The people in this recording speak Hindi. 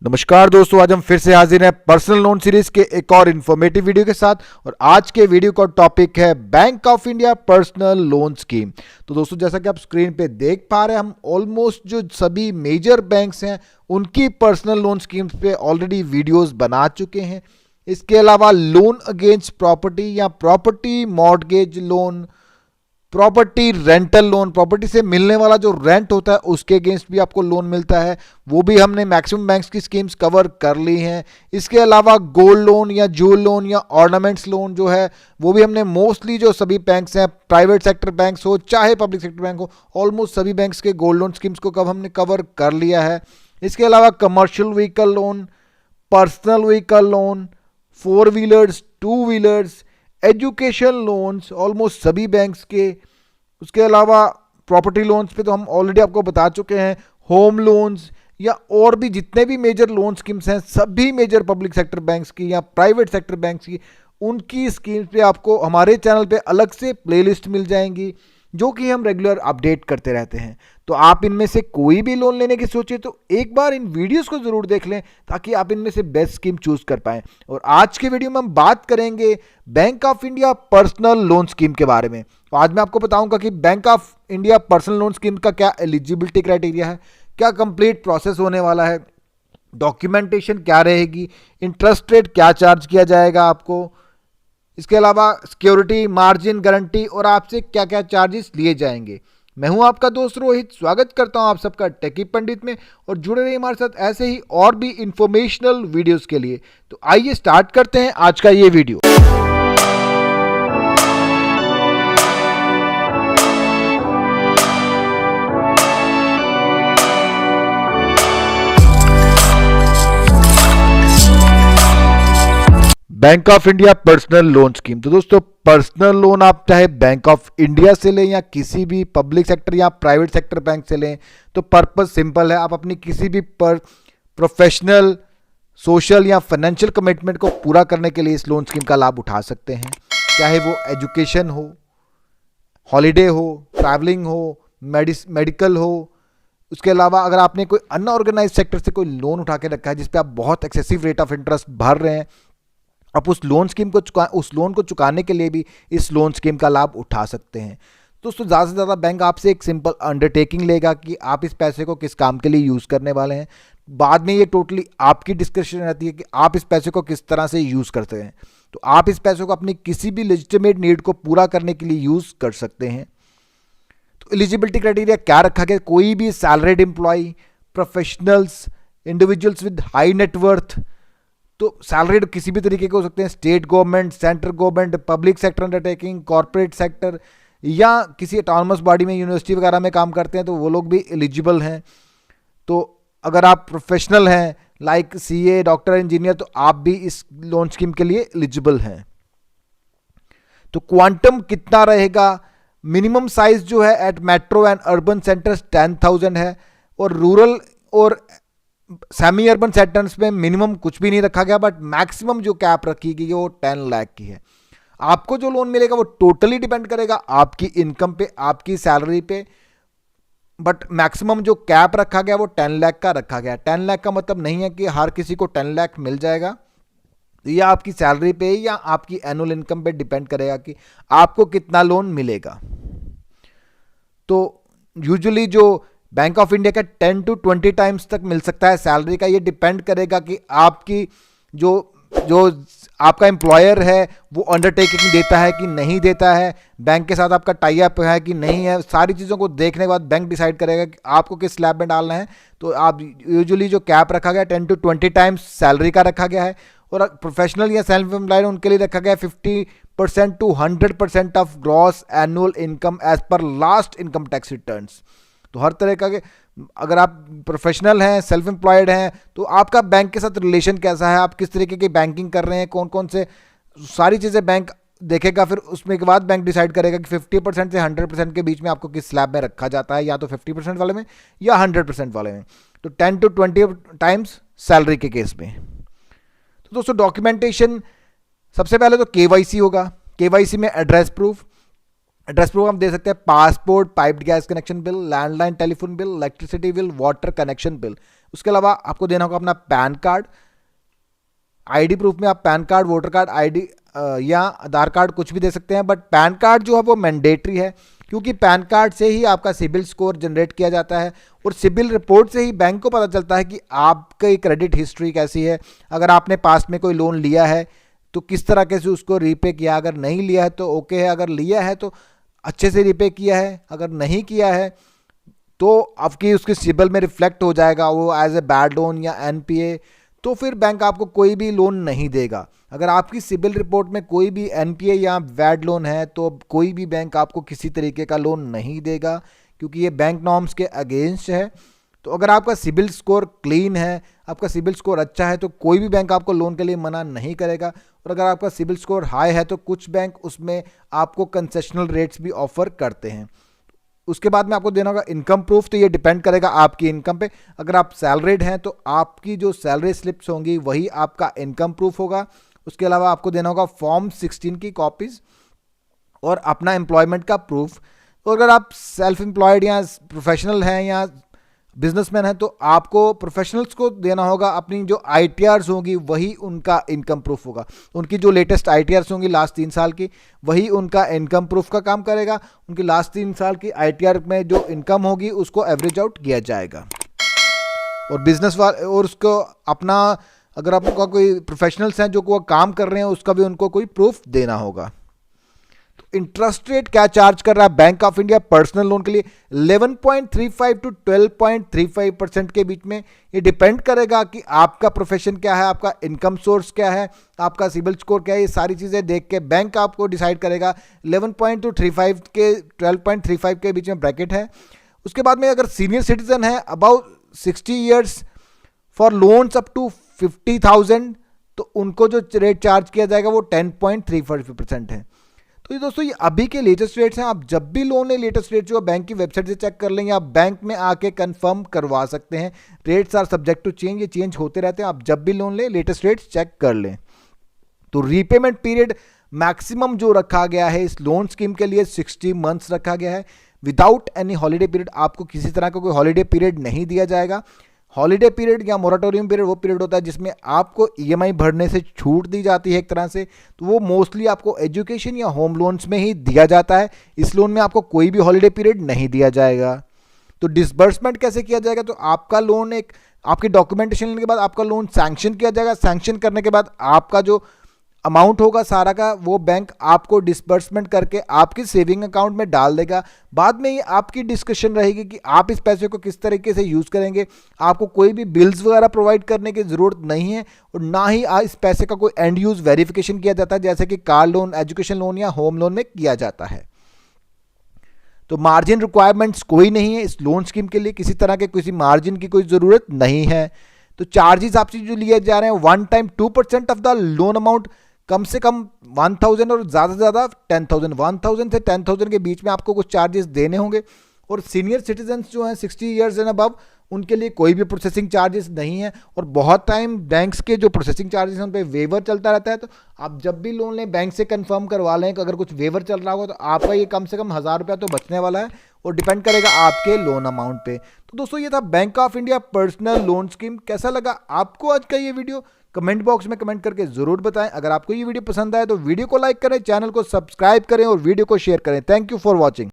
नमस्कार दोस्तों, आज हम फिर से हाजिर हैं पर्सनल लोन सीरीज के एक और इन्फॉर्मेटिव वीडियो के साथ। और आज के वीडियो का टॉपिक है bank of India personal loan scheme. तो दोस्तों, जैसा कि आप स्क्रीन पे देख पा रहे हैं, हम ऑलमोस्ट जो सभी मेजर बैंक्स हैं उनकी पर्सनल लोन स्कीम्स पे ऑलरेडी वीडियोस बना चुके हैं। इसके अलावा लोन अगेंस्ट प्रॉपर्टी या property mortgage loan, property rental loan, property से मिलने वाला जो रेंट होता है उसके अगेंस्ट भी आपको लोन मिलता है, वो भी हमने मैक्सिमम बैंक्स की स्कीम्स कवर कर ली हैं। इसके अलावा गोल्ड लोन या ज्वेल लोन या ऑर्नामेंट्स लोन जो है वो भी हमने मोस्टली जो सभी बैंक्स हैं, प्राइवेट सेक्टर बैंक्स हो चाहे पब्लिक सेक्टर बैंक हो, ऑलमोस्ट सभी बैंक्स के गोल्ड लोन स्कीम्स को हमने कवर कर लिया है। इसके अलावा commercial vehicle loan, personal vehicle loan, 4 wheelers, 2 wheelers, education loans almost सभी बैंक्स के। उसके अलावा प्रॉपर्टी लोन्स पे तो हम ऑलरेडी आपको बता चुके हैं। होम लोन्स या और भी जितने भी मेजर लोन स्कीम्स हैं सभी मेजर पब्लिक सेक्टर बैंक्स की या प्राइवेट सेक्टर बैंक्स की, उनकी स्कीम्स पे आपको हमारे चैनल पे अलग से प्लेलिस्ट मिल जाएंगी जो कि हम रेगुलर अपडेट करते रहते हैं। तो आप इनमें से कोई भी लोन लेने की सोचे तो एक बार इन वीडियोस को जरूर देख लें ताकि आप इनमें से बेस्ट स्कीम चूज कर पाएं। और आज के वीडियो में हम बात करेंगे bank of India personal loan scheme के बारे में। तो आज मैं आपको बताऊंगा कि bank of India personal loan scheme का क्या एलिजिबिलिटी क्राइटेरिया है, क्या कंप्लीट प्रोसेस होने वाला है, डॉक्यूमेंटेशन क्या रहेगी, इंटरेस्ट रेट क्या चार्ज किया जाएगा आपको, इसके अलावा सिक्योरिटी, मार्जिन, गारंटी और आपसे क्या क्या चार्जेस लिए जाएंगे। मैं हूं आपका दोस्त रोहित, स्वागत करता हूं आप सबका टेकी पंडित में। और जुड़े रहिए हमारे साथ ऐसे ही और भी इंफॉर्मेशनल वीडियोस के लिए। तो आइए स्टार्ट करते हैं आज का ये video. Bank of India personal loan scheme. तो दोस्तों, पर्सनल लोन आप चाहे बैंक ऑफ इंडिया से लें या किसी भी पब्लिक सेक्टर या प्राइवेट सेक्टर बैंक से लें, तो पर्पस सिंपल है। आप अपनी किसी भी प्रोफेशनल, सोशल या फाइनेंशियल कमिटमेंट को पूरा करने के लिए इस लोन स्कीम का लाभ उठा सकते हैं। चाहे वो एजुकेशन हो, हॉलीडे हो, ट्रैवलिंग हो, मेडिकल हो। उसके अलावा अगर आपने कोई अनऑर्गेनाइज सेक्टर से कोई लोन उठा के रखा है जिस पे आप बहुत एक्सेसिव रेट ऑफ इंटरेस्ट भर रहे हैं, आप उस लोन को चुकाने के लिए भी इस लोन स्कीम का लाभ उठा सकते हैं। दोस्तों, ज़्यादा से ज़्यादा बैंक आपसे एक सिंपल अंडरटेकिंग लेगा कि आप इस पैसे को किस काम के लिए यूज़ करने वाले हैं। बाद में ये टोटली आपकी डिस्कशन रहती है कि आप इस पैसे को किस तरह से यूज़ करते हैं। तो आप इस पैसे को अपनी किसी भी लेजिटिमेट नीड को पूरा करने के लिए यूज़ कर सकते हैं। तो एलिजिबिलिटी क्राइटेरिया क्या रखा गया? कोई भी salaried employee, professionals, individuals with high net worth, तो सैलरीड किसी भी तरीके के हो सकते हैं, state government, central government, public sector undertaking, corporate sector या किसी ऑटोनमस बॉडी में, यूनिवर्सिटी वगैरह में काम करते हैं तो वो लोग भी एलिजिबल हैं। तो अगर आप प्रोफेशनल हैं लाइक सीए, डॉक्टर, इंजीनियर, तो आप भी इस लोन स्कीम के लिए एलिजिबल हैं। तो क्वांटम कितना रहेगा? मिनिमम साइज जो है at metro and urban centres 10,000 है और रूरल और सेमी अर्बन सेक्टर्स में मिनिमम कुछ भी नहीं रखा गया, बट मैक्सिमम जो कैप रखी गई है वो 10 लाख की है। आपको जो लोन मिलेगा वो टोटली डिपेंड करेगा आपकी इनकम पे, आपकी सैलरी पे, बट मैक्सिमम जो कैप रखा गया वो 10 लाख का रखा गया। 10 लाख का मतलब नहीं है कि हर किसी को 10 लाख मिल जाएगा। ये आपकी सैलरी पे या आपकी एनुअल इनकम पे डिपेंड करेगा कि आपको कितना लोन मिलेगा। तो यूजुअली जो बैंक ऑफ इंडिया का 10 to 20 टाइम्स तक मिल सकता है सैलरी का। ये डिपेंड करेगा कि आपकी जो आपका एम्प्लॉयर है वो अंडरटेकिंग देता है कि नहीं देता है, बैंक के साथ आपका टाई अप है कि नहीं है। सारी चीज़ों को देखने के बाद बैंक डिसाइड करेगा कि आपको किस स्लैब में डालना है। तो आप यूजुअली जो कैप रखा गया 10 to 20 टाइम्स सैलरी का रखा गया है। और प्रोफेशनल या सेल्फ एम्प्लॉयड उनके लिए रखा गया 50% to 100% of gross annual income as per last income tax returns. तो हर तरह का, अगर आप प्रोफेशनल हैं, सेल्फ एम्प्लॉयड हैं, तो आपका बैंक के साथ रिलेशन कैसा है, आप किस तरीके की बैंकिंग कर रहे हैं, कौन कौन से सारी चीज़ें बैंक देखेगा। फिर उसमें के बाद बैंक डिसाइड करेगा कि 50% से 100% के बीच में आपको किस स्लैब में रखा जाता है, या तो 50% वाले में या 100% वाले में। तो 10 to 20 टाइम्स सैलरी के केस में। तो दोस्तों, डॉक्यूमेंटेशन सबसे पहले तो KYC होगा। KYC में एड्रेस प्रूफ, एड्रेस प्रूफ हम दे सकते हैं passport, piped gas connection bill, landline telephone bill, electricity bill, water connection bill. उसके अलावा आपको देना होगा अपना पैन कार्ड। आईडी प्रूफ में आप pan card, voter card, ID या आधार कार्ड कुछ भी दे सकते हैं, बट पैन कार्ड जो है वो मैंडेटरी है, क्योंकि पैन कार्ड से ही आपका सिबिल स्कोर जनरेट किया जाता है और सिबिल रिपोर्ट से ही बैंक को पता चलता है कि आपकी क्रेडिट हिस्ट्री कैसी है। अगर आपने पास्ट में कोई लोन लिया है तो किस तरह के से उसको रीपे किया, अगर नहीं लिया है तो ओके है, अगर लिया है तो अच्छे से रीपे किया है, अगर नहीं किया है तो आपकी उसके सिबिल में रिफ्लेक्ट हो जाएगा वो एज ए बैड लोन या एनपीए, तो फिर बैंक आपको कोई भी लोन नहीं देगा। अगर आपकी सिबिल रिपोर्ट में कोई भी एनपीए या बैड लोन है तो कोई भी बैंक आपको किसी तरीके का लोन नहीं देगा, क्योंकि ये बैंक नॉर्म्स के अगेंस्ट है। तो अगर आपका सिबिल स्कोर क्लीन है, आपका सिबिल स्कोर अच्छा है, तो कोई भी बैंक आपको लोन के लिए मना नहीं करेगा। और अगर आपका सिबिल स्कोर हाई है तो कुछ बैंक उसमें आपको कंसेशनल रेट्स भी ऑफर करते हैं। उसके बाद में आपको देना होगा इनकम प्रूफ, तो ये डिपेंड करेगा आपकी इनकम पे। अगर आप सैलरीड हैं तो आपकी जो सैलरी स्लिप्स होंगी वही आपका इनकम प्रूफ होगा। उसके अलावा आपको देना होगा फॉर्म 16 की कॉपीज और अपना एम्प्लॉयमेंट का प्रूफ। तो अगर आप सेल्फ एम्प्लॉयड या प्रोफेशनल हैं या बिजनेसमैन है तो आपको प्रोफेशनल्स को देना होगा अपनी जो ITRs होंगी वही उनका इनकम प्रूफ होगा। उनकी जो लेटेस्ट ITRs होंगी लास्ट 3 साल की वही उनका इनकम प्रूफ का काम करेगा। उनकी लास्ट 3 साल की ITR में जो इनकम होगी उसको एवरेज आउट किया जाएगा। और बिजनेस वाले और उसको अपना, अगर आपका कोई प्रोफेशनल्स हैं जो को काम कर रहे हैं उसका भी उनको कोई प्रूफ देना होगा। इंटरेस्ट रेट क्या चार्ज कर रहा है bank of India personal loan के लिए? 11.35 टू 12.35% के बीच में। ये डिपेंड करेगा कि आपका प्रोफेशन क्या है, आपका इनकम सोर्स क्या है, आपका सिबिल स्कोर क्या है। ये सारी चीज़ें देख के बैंक आपको डिसाइड करेगा। 11.35 के 12.35 के बीच में ब्रैकेट है। उसके बाद में अगर सीनियर सिटीजन है about 60 years for loans up to 50,000 तो उनको जो रेट चार्ज किया जाएगा वो 10.35% है। तो ये दोस्तों ये अभी के लेटेस्ट रेट्स हैं। आप जब भी लोन ले लेटेस्ट रेट जो बैंक की वेबसाइट से चेक कर लेंगे, आप बैंक में आके कंफर्म करवा सकते हैं। Rates are subject to change, ये चेंज होते रहते हैं। आप जब भी लोन ले लेटेस्ट रेट्स चेक कर लें। तो रीपेमेंट पीरियड मैक्सिमम जो रखा गया है इस लोन स्कीम के लिए 60 मंथ्स रखा गया है विदाउट एनी हॉलीडे पीरियड। आपको किसी तरह का कोई हॉलीडे पीरियड नहीं दिया जाएगा। हॉलीडे पीरियड या मोराटोरियम पीरियड वो पीरियड होता है जिसमें आपको EMI भरने से छूट दी जाती है एक तरह से। तो वो मोस्टली आपको एजुकेशन या होम लोन्स में ही दिया जाता है। इस लोन में आपको कोई भी हॉलीडे पीरियड नहीं दिया जाएगा। तो डिसबर्समेंट कैसे किया जाएगा? तो आपका लोन एक आपकी डॉक्यूमेंटेशन लेने के बाद आपका लोन सैंक्शन किया जाएगा। सैंक्शन करने के बाद आपका जो अमाउंट होगा सारा का वो बैंक आपको डिसबर्समेंट करके आपके सेविंग अकाउंट में डाल देगा। बाद में ये आपकी डिस्कशन रहेगी कि आप इस पैसे को किस तरीके से यूज़ करेंगे। आपको कोई भी बिल्स वगैरह प्रोवाइड करने की ज़रूरत नहीं है और ना ही इस पैसे का कोई एंड यूज़ वेरिफिकेशन किया जाता है जैसे कि कार लोन, एजुकेशन लोन या होम लोन में किया जाता है। तो मार्जिन रिक्वायरमेंट्स कोई नहीं है इस लोन स्कीम के लिए, किसी तरह के किसी मार्जिन की कोई ज़रूरत नहीं है। तो चार्जेस आपसे जो लिए जा रहे हैं 1 time 2% of the loan amount, कम से कम 1,000 और ज़्यादा से ज़्यादा 10,000, 1,000 से 10,000 के बीच में आपको कुछ चार्जेस देने होंगे। और सीनियर सिटीजन्स जो हैं 60 ईयर्स एंड अबव उनके लिए कोई भी प्रोसेसिंग चार्जेस नहीं है। और बहुत टाइम बैंक्स के जो प्रोसेसिंग चार्जेस हैं उन पर वेवर चलता रहता है। तो आप जब भी लोन लें बैंक से कंफर्म करवा लें कि अगर कुछ वेवर चल रहा होगा तो आपका ये कम से कम 1,000 रुपया तो बचने वाला है और डिपेंड करेगा आपके लोन अमाउंट पे। तो दोस्तों ये था bank of India personal loan scheme. कैसा लगा आपको आज का ये वीडियो? कमेंट बॉक्स में कमेंट करके जरूर बताएं। अगर आपको ये वीडियो पसंद आए तो वीडियो को लाइक करें, चैनल को सब्सक्राइब करें और वीडियो को शेयर करें। Thank you for watching.